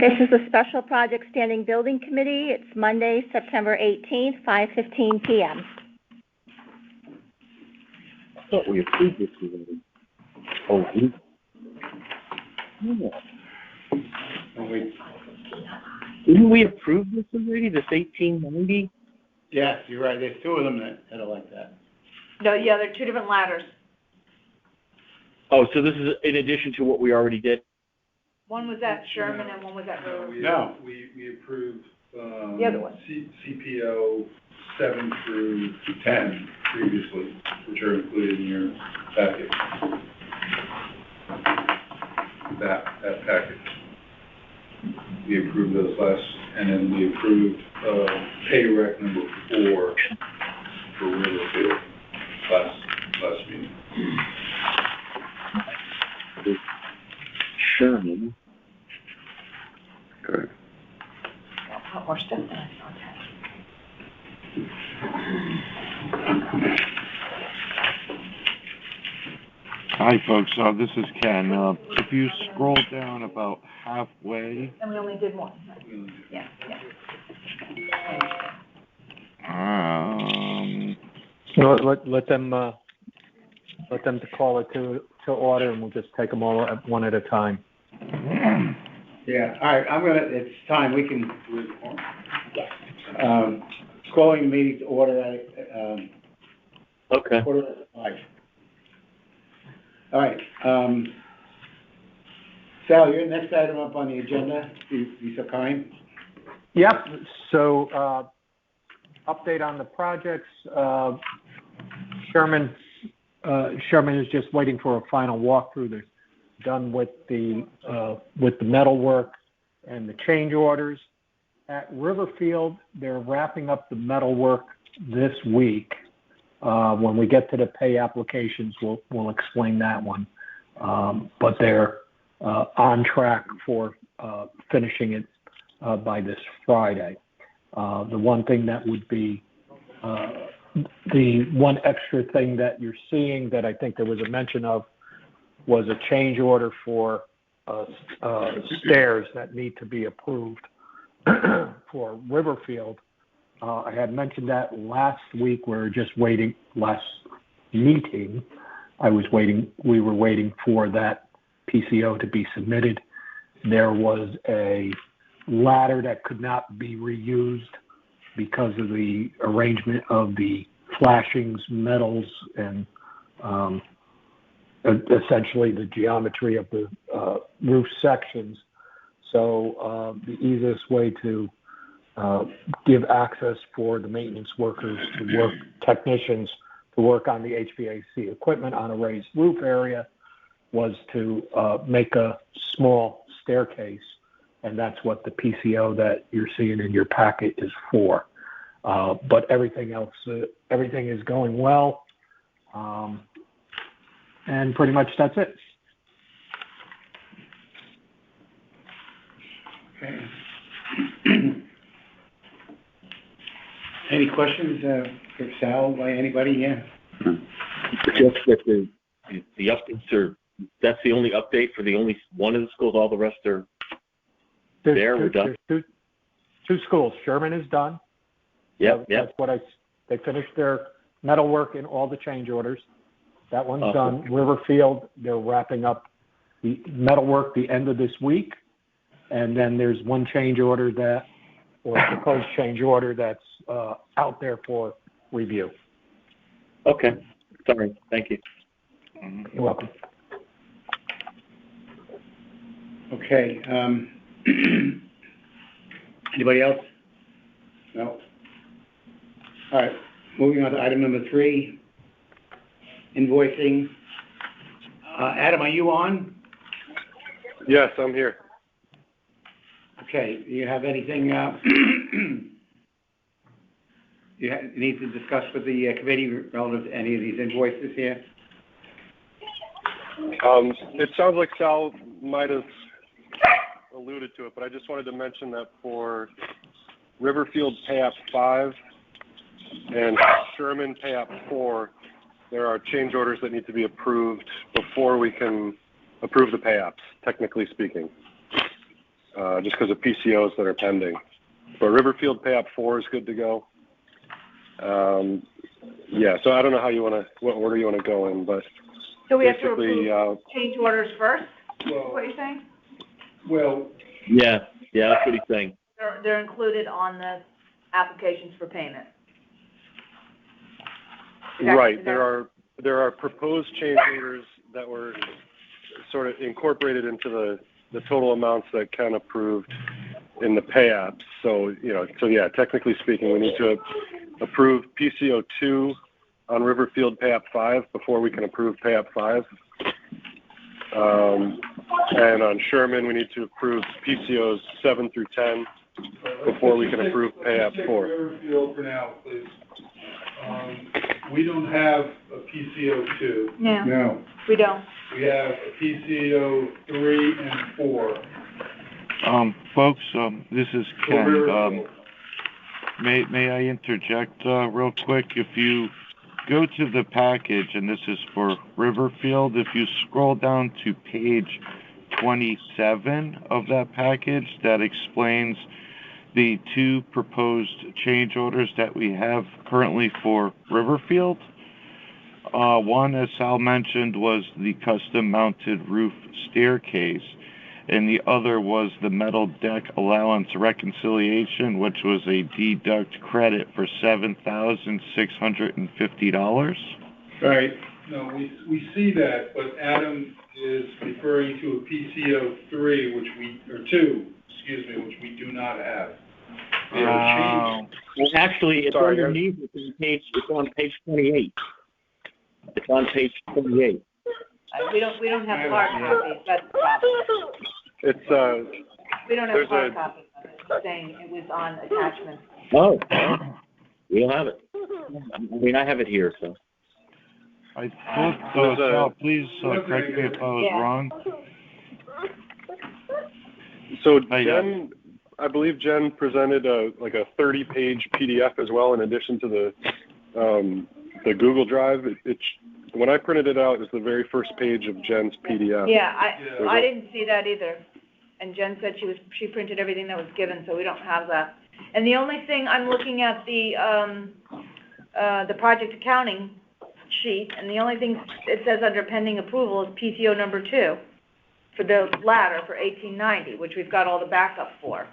This is the Special Project Standing Building Committee. It's Monday, September 18th, 5:15 p.m. I thought we approved this already. Oh, Wait. didn't we approve this already, this 1890? Yes, you're right. There's two of them that are like that. No, yeah, they're two different ladders. Oh, so this is in addition to what we already did? One was at Sherman and one was at River. No. We approved, The other one. CPO 7 through 10 previously, which are included in your packet. That packet. We approved those and then we approved, pay rec number 4 for Riverfield last meeting. Sherman. Correct. A lot more stuff than I thought. Hi, folks. This is Ken. If you scroll down about halfway. And we only did one. Yeah. Let them to call it to order, and we'll just take them all one at a time. Yeah, all right, it's time, we can, calling the meeting to order at, Okay. 4:05. All right, Sal, your next item up on the agenda, be so kind. Yep. So, update on the projects. Sherman is just waiting for a final walkthrough. They're done with the metal work and the change orders. At Riverfield, they're wrapping up the metal work this week. When we get to the pay applications, we'll explain that one. But they're on track for finishing it by this Friday. The one thing that would be the one extra thing that you're seeing that I think there was a mention of was a change order for stairs that need to be approved for Riverfield. I had mentioned that last week. We were just waiting. Last meeting, we were waiting for that PCO to be submitted. There was a ladder that could not be reused because of the arrangement of the flashings, metals, and essentially the geometry of the roof sections. So the easiest way to give access for the maintenance workers to work, technicians to work on the HVAC equipment on a raised roof area was to make a small staircase, and that's what the PCO that you're seeing in your packet is for. But everything else, everything is going well, and pretty much that's it. Okay. Any questions for Sal by anybody here? Just that the updates are, that's the only update for the only one of the schools, all the rest are we're done? There's two schools. Sherman is done. Yep. That's what they finished their metal work in all the change orders. That one's awesome. done. Riverfield, they're wrapping up the metal work the end of this week. And then there's one change order proposed change order that's out there for review. Okay. Sorry. Thank you. You're welcome. Okay. Anybody else? No. All right. Moving on to item number 3, invoicing. Adam, are you on? Yes, I'm here. Okay. Do you have anything you need to discuss with the committee relative to any of these invoices here? It sounds like Sal might have alluded to it, but I just wanted to mention that for Riverfield Pay App 5 and Sherman Pay App 4, there are change orders that need to be approved before we can approve the pay apps, technically speaking, just because of PCOs that are pending. But Riverfield pay app 4 is good to go. Yeah, so I don't know what order you want to go in, but So we have to basically, approve change orders first, is Well, what you're saying? well, Yeah, that's what he's saying. They're included on the applications for payment. Is that- right, is there are proposed change orders that were sort of incorporated into the total amounts that Ken approved in the pay apps. So yeah, technically speaking, we need to approve PCO 2 on Riverfield pay app 5 before we can approve pay app 5. And on Sherman, we need to approve PCOs 7 through 10 before we can approve pay app 4. Riverfield for now, please. We don't have a PCO 2. No, No. we don't. We have a PCO 3 and 4. Folks, this is For Ken. Riverfield. May I interject real quick? If you go to the package, and this is for Riverfield, if you scroll down to page 27 of that package, that explains the two proposed change orders that we have currently for Riverfield. One, as Sal mentioned, was the custom-mounted roof staircase, and the other was the metal deck allowance reconciliation, which was a deduct credit for $7,650. Right. No, we see that, but Adam is referring to a PCO 3, which we do not have. We have a change. Well, actually, it's Sorry, underneath, it's on page 28. It's on page 28. We don't have hard copies, that's the problem. It's We don't have There's hard a- copies of it, it's saying it was on attachment. Oh, we don't have it. I mean, I have it here, so. I thought, There's a- Sal, please correct me if I was Yeah. wrong. so Hey, Jen, I believe Jen presented a 30-page PDF as well, in addition to the Google Drive. When I printed it out, it's the very first page of Jen's PDF. Yeah, I didn't see that either. And Jen said she printed everything that was given, so we don't have that. And the only thing, I'm looking at the project accounting sheet, and the only thing it says under pending approval is PCO number 2 for the ladder for 1890, which we've got all the backup for.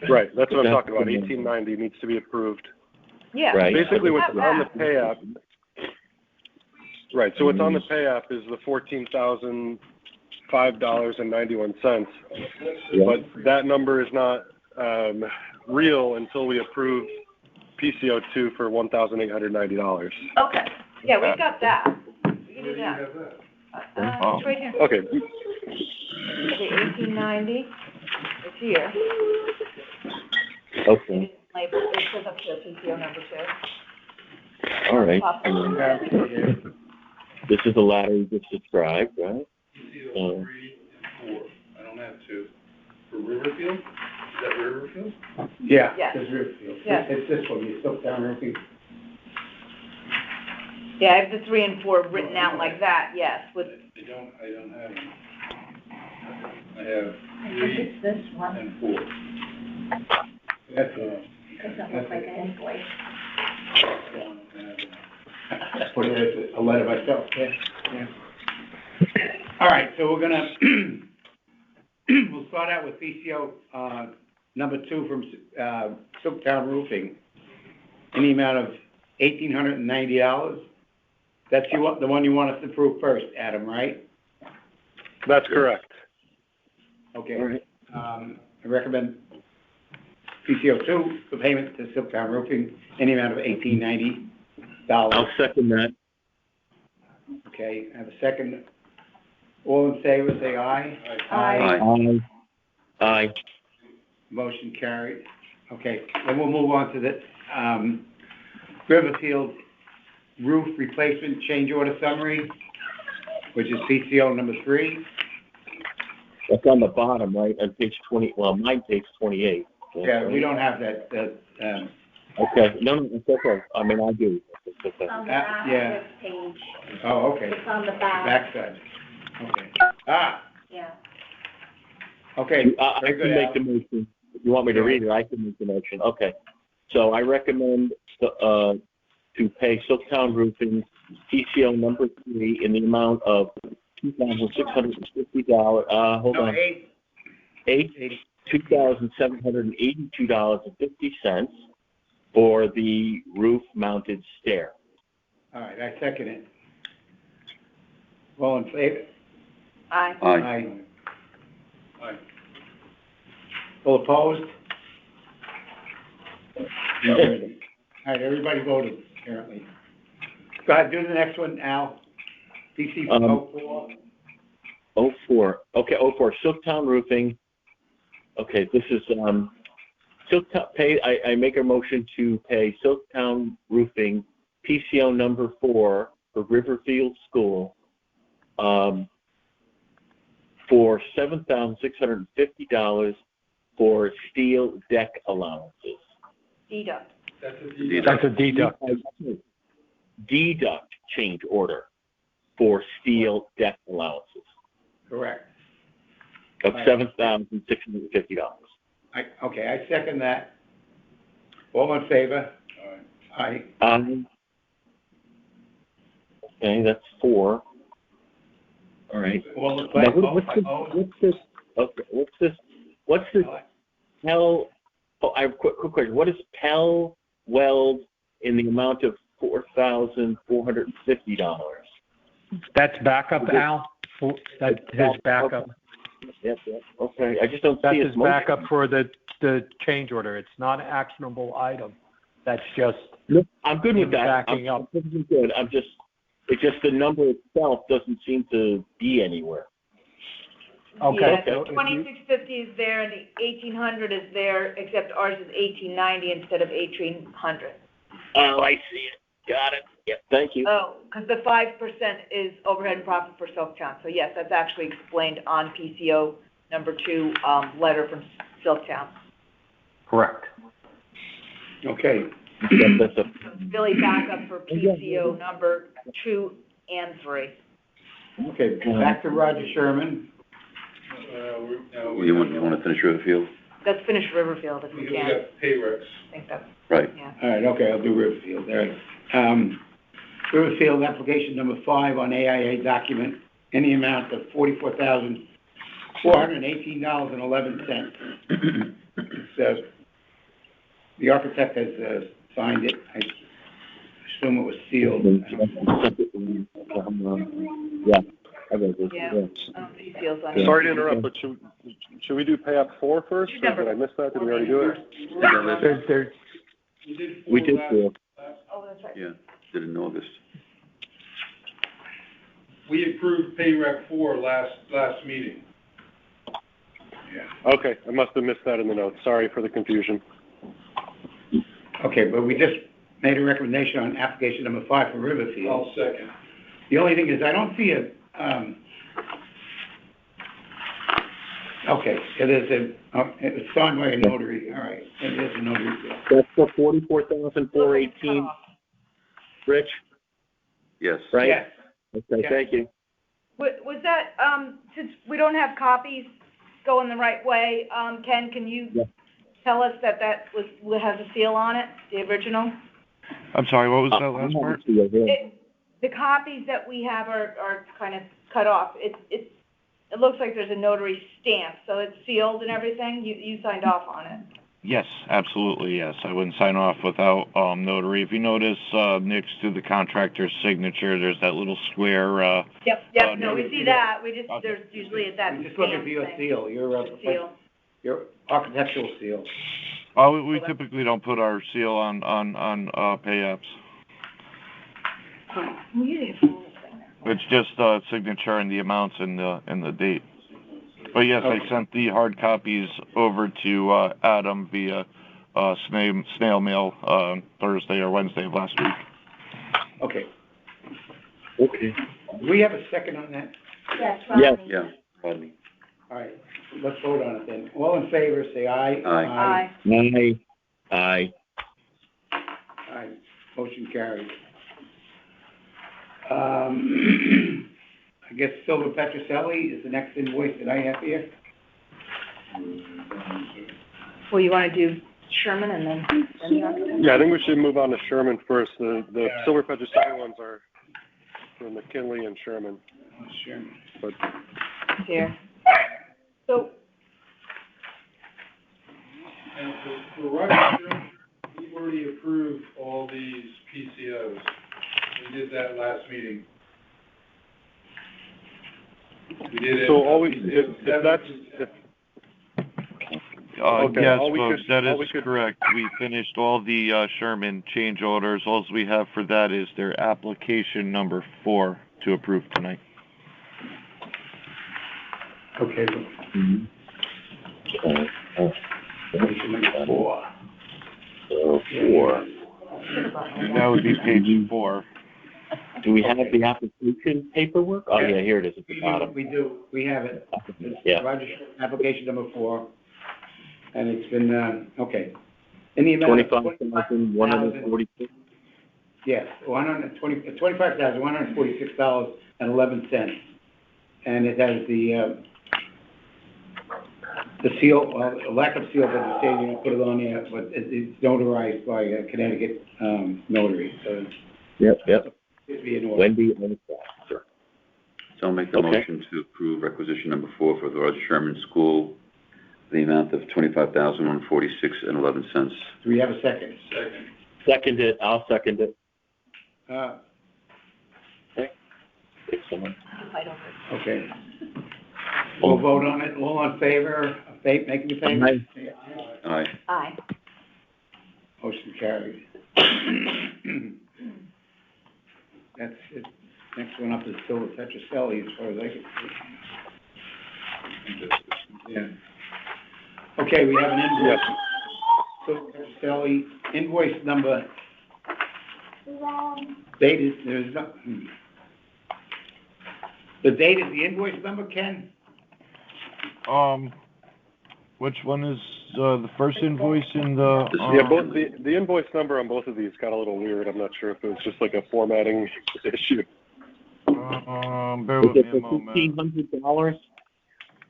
Right, that's what I'm talking about. 1890 needs to be approved. Yeah. Right. Basically, what's Have on the that. pay app. Right, so what's on the pay app is the $14,005.91. Yeah. But that number is not real until we approve PCO 2 for $1,890. Okay, yeah, we've got that. We can Where do do you that. have that? It's right here. Okay, Okay, 1890, it's here. Okay, It says up here, PCO number 2. all right. Top. This is the ladder you just described, right? PCO 3 and 4. I don't have 2. For Riverfield? Is that Riverfield? Yeah. Yes. It's Riverfield. Yes. It's this one, you still down Riverfield. Yeah, I have the 3 and 4 written out like that, yes, with, I don't have them. I have I think 3 it's this one, and 4. That's doesn't look like an invoice. That's what it is, a letter myself, yeah. All right, so we're gonna, we'll start out with PCO, number 2 from, Silktown Roofing, in the amount of $1,890. That's the one you want us to approve first, Adam, right? that's correct. Okay. All right. I recommend PCO 2 for payment to Silktown Roofing in the amount of $1,890. I'll second that. Okay, I have a second. All in favor, say aye. Aye. Aye. Motion carried. Okay, then we'll move on to the, Riverfield roof replacement change order summary, which is PCO number 3. That's on the bottom, right, on page 20, well, mine page 28. Yeah, we don't have that, Okay, no, it's okay. I mean, I do. It's okay. On the back of yeah. this page, oh, okay, it's on the back. backside. Okay. Yeah. Okay, I very can good, make Al. the motion. If you want me to read it, I can make the motion. Okay. So I recommend to pay Silktown Roofing PCO number 3 in the amount of $2,650. Hold No, on. eight. $2,782.50 for the roof-mounted stair. All right, I second it. All in favor? Aye. Aye. Aye. All opposed? All right, everybody voted, apparently. Go ahead, do the next one, Al. PC 04. 04. Okay, 04. Silktown Roofing. Okay, this is Silktown pay. I make a motion to pay Silktown Roofing PCO number 4 for Riverfield School for $7,650 for steel deck allowances. Deduct. That's a That's a deduct. Deduct change order for steel deck allowances Correct. of Right. $7,650. Okay, I second that. All in favor? Aye. Okay, that's 4. All right. All Now, opposed? what's this? Okay, what's this Pell? Oh, I have a quick question. What is Pell Weld in the amount of $4,450? That's backup, Al? That's his backup. Yes. Okay. I just don't That's see his his motion. backup for the change order. It's not an actionable item. That's just, No, I'm good with him that. backing up. I'm perfectly good. It's just the number itself doesn't seem to be anywhere. okay. Yeah, so the if you- 2650 is there, and the 1800 is there, except ours is 1890 instead of 1800. Oh, I see it. Got it. Yep. Thank you. Oh, because the 5% is overhead and profit for Silktown. So yes, that's actually explained on PCO number 2, letter from Silktown. Correct. Okay, That's So it's really backup for PCO number 2 and 3. okay, back to Roger Sherman. You want to finish Riverfield? Let's finish Riverfield if we We can. got pay recs. I think that's, Right. yeah. All right, okay, I'll do Riverfield, all right. Riverfield application number 5 on AIA document in the amount of $44,418.11. So, the architect has signed it, I assume it was sealed. Yeah. I read this. Yeah. PCO's on. Sorry to interrupt, but should we do pay app 4 first? Or did I miss that? Did we already do it? There's, We did that. feel. Oh, that's right. Yeah, did it in August. We approved pay rec 4 last meeting. Yeah. Okay, I must have missed that in the notes. Sorry for the confusion. Okay, but we just made a recommendation on application number 5 for Riverfield. I'll second. The only thing is, I don't see okay, it's signed by a notary, all right, it is a notary. That's for $44,418, Rich, Yes. right? Yes, Okay, Yeah. thank you. Was that, since we don't have copies going the right way, Ken, can you Yeah. tell us that has a seal on it, the original? I'm sorry, what was that last part? The copies that we have are kind of cut off. It looks like there's a notary stamp, so it's sealed and everything. You signed off on it. Yes, absolutely, yes. I wouldn't sign off without notary. If you notice, next to the contractor's signature, there's that little square, Yep, no, we see that. We just, Okay. there's usually that I'm just looking for your stamp seal, thing. Seal. your architectural seal. we typically don't put our seal on pay apps. We usually have a little thing there. It's just signature and the amounts and the date. But yes, Okay. I sent the hard copies over to Adam via snail mail Thursday or Wednesday of last week. Okay, Okay. do we have a second on that? Yes, Yes. Rodney. Yeah, Rodney. All right, let's vote on it then. All in favor, say aye. Aye. Aye. Aye. Aye, motion carries. I guess Silver Petroselli is the next invoice that I have here. Well, you wanna do Sherman and then Johnson? Yeah, I think we should move on to Sherman first. The Silver Petroselli ones are for McKinley and Sherman, Oh, Sherman. but Here. So, And for Roger Sherman, we've already approved all these PCOs. We did that last meeting. We did it. so all we, if that's, if, Okay, Yes, all we folks, could- that all we is could- correct. We finished all the Sherman change orders. All we have for that is their application number 4 to approve tonight. Okay, motion number 4. So 4. That would be page 4. Do we have the application paperwork? Oh, yeah, here it is at the bottom. We do, we have it. Yeah. Roger Sherman, application number 4, and it's been, okay. In the amount of $25,146. Yes, $25,146.11. And it has the seal, lack of seal vegetation, I put it on there, but it's notarized by a Connecticut notary, so Yep. it'd be in order. Wendy and sir. So I'll make the Okay. motion to approve requisition number 4 for the Roger Sherman School, the amount of $25,146.11. Do we have a second? Second. Second it, I'll second it. Pick someone. Okay. We'll vote on it, all in favor of making the payment? Aye. aye. Motion carried. That's it. Next one up is Silver Petroselli, as far as I can see. Yeah. Okay, we have an invoice. Silver Petroselli, invoice number. Date is, there's no, The date is the invoice number, Ken? Which one is the first invoice in the? yeah, both, the invoice number on both of these got a little weird. I'm not sure if it was just like a formatting issue. Bear with Is me it a for moment. $1,500?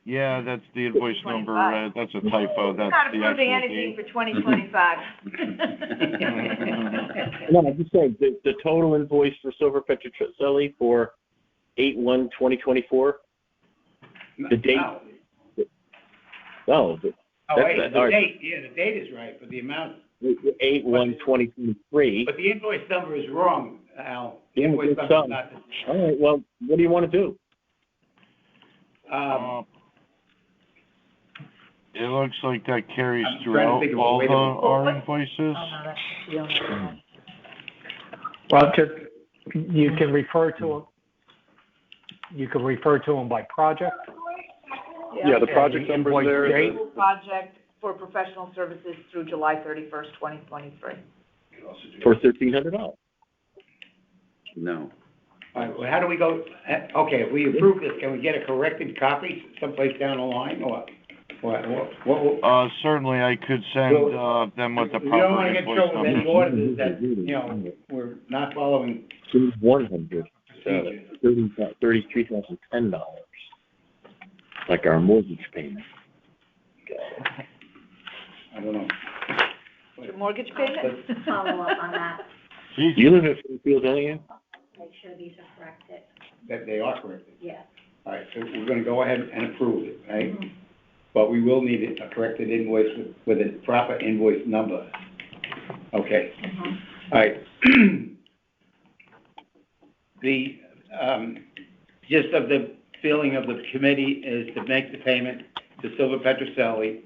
Yeah, that's the invoice number. That's a typo. That's Not the approving actual anything date. for 2025. No, I'm just saying, the total invoice for Silver Petroselli for 8/1/2024? The date? No. No, Oh, That's wait, it. the All right. date, yeah, the date is right, but the amount, 8/1/2023. but the invoice number is wrong, Al. The Yeah, invoice it's number is done. not, All right, well, what do you want to do? It looks like that carries I'm trying to throughout think of a all way to- our invoices. Well, just, you can refer to them by project. Yeah, the project number's Invoice there. date. Project for professional services through July 31st, 2023. For $1,300? No. all right, well, how do we go, okay, if we approve this, can we get a corrected copy someplace down the line, or what? Certainly, I could send them with the We don't proper wanna get invoice trouble with any number. auditors that, we're not following 100 procedure. $33,010, like our mortgage payment. I don't know. Your mortgage payment? Follow up on that. Jeez. You live in Fairfield, don't you? Make sure these are corrected. That they are corrected. Yes. All right, so we're gonna go ahead and approve it, right? But we will need a corrected invoice with a proper invoice number. Okay. All right. The, gist of the feeling of the committee is to make the payment to Silver Petroselli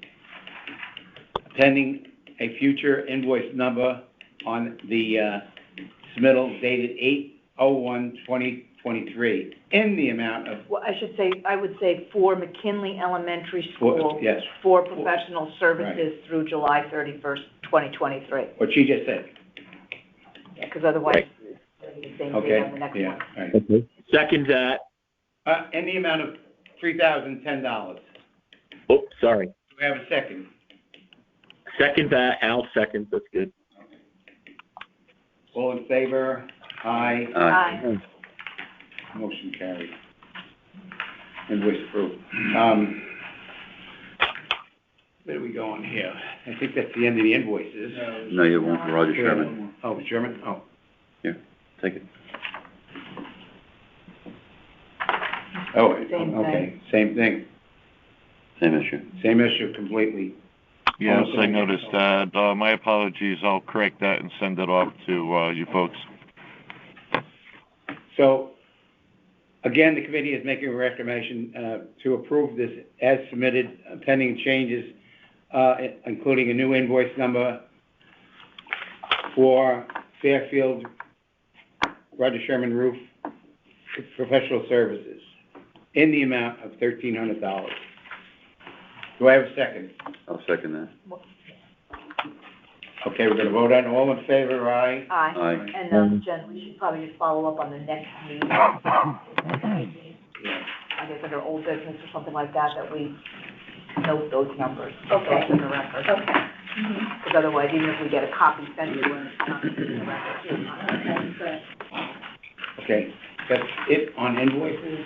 pending a future invoice number on the, submittal dated 8/01/2023 in the amount of, Well, I would say for McKinley Elementary School. yes. For professional services through July 31st, 2023. what she just said. Yeah, because otherwise, Right. it's gonna be the same Okay, thing on the next yeah, one. all right. Okay. Second that. In the amount of $3,010. Oh, sorry. Do we have a second? Second that, Al seconds, that's good. All in favor? Aye. Aye. Motion carried. Invoice approved. Where are we going here? I think that's the end of the invoices. No, you won't, Roger Sherman. Oh, Sherman, oh. Here, take it. Oh, Same okay, same thing, Same issue. same issue completely. Yes, I noticed that. My apologies. I'll correct that and send it off to you folks. So, again, the committee is making a recommendation to approve this as submitted, pending changes, including a new invoice number for Fairfield Roger Sherman Roof Professional Services in the amount of $1,300. Do I have a second? I'll second that. Okay, we're gonna vote on, all in favor, aye? Aye. Aye. And, Jen, we should probably just follow up on the next meeting. I guess under old business or something like that, that we note those numbers. Okay. In the record. Okay. Because otherwise, even if we get a copy sent to us, it's not in the record. Okay, good. Okay, that's it on invoices?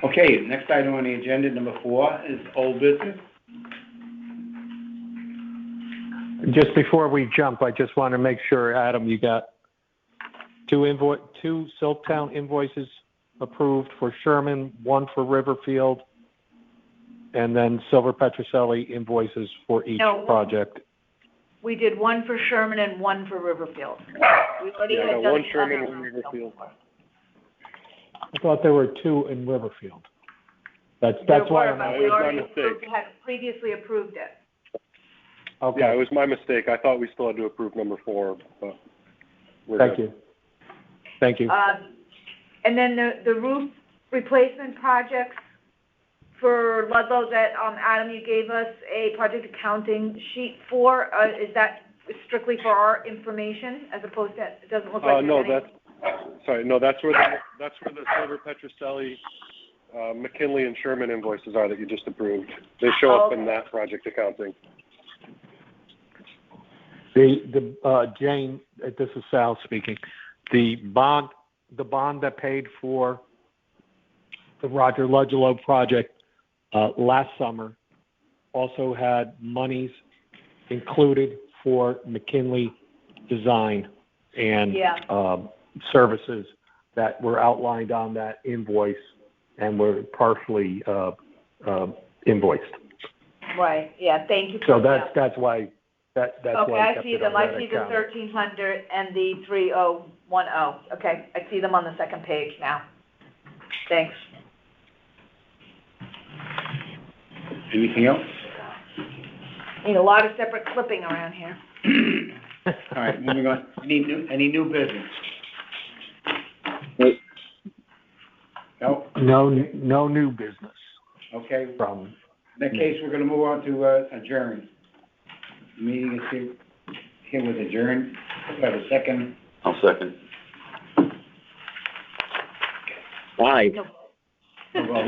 Okay, next item on the agenda, number 4, is old business. Just before we jump, I just want to make sure, Adam, you got two Silktown invoices approved for Sherman, one for Riverfield, and then Silver Petroselli invoices for each No. project. We did one for Sherman and one for Riverfield. We already Yeah, I had got done one the Sherman, other one Riverfield. I thought there were 2 in Riverfield. That's There why were, I'm but It we was my already mistake. had previously approved it. okay. Yeah, it was my mistake. I thought we still had to approve number 4, but we're Thank good. you. Thank you. And then the roof replacement projects for Ludlow that, Adam, you gave us a project accounting sheet for, is that strictly for our information as opposed to, it doesn't look like No, there's any- that's where the Silver Petroselli, McKinley and Sherman invoices are that you just approved. They show up in that project accounting. Jane, this is Sal speaking. The bond that paid for the Roger Ludlow project last summer also had monies included for McKinley design and services that were outlined on that invoice and were partially invoiced. Right, yeah, thank you. So that's why that's Okay, why I kept see it them. on I that see the account. 1,300 and the 3,010. Okay, I see them on the second page now. Thanks. Anything else? Need a lot of separate clipping around here. All right, moving on. Any new business? No? No new business Okay. from. In that case, we're gonna move on to adjourn. The meeting is here with adjourned. Do I have a second? I'll second. Aye. No vote.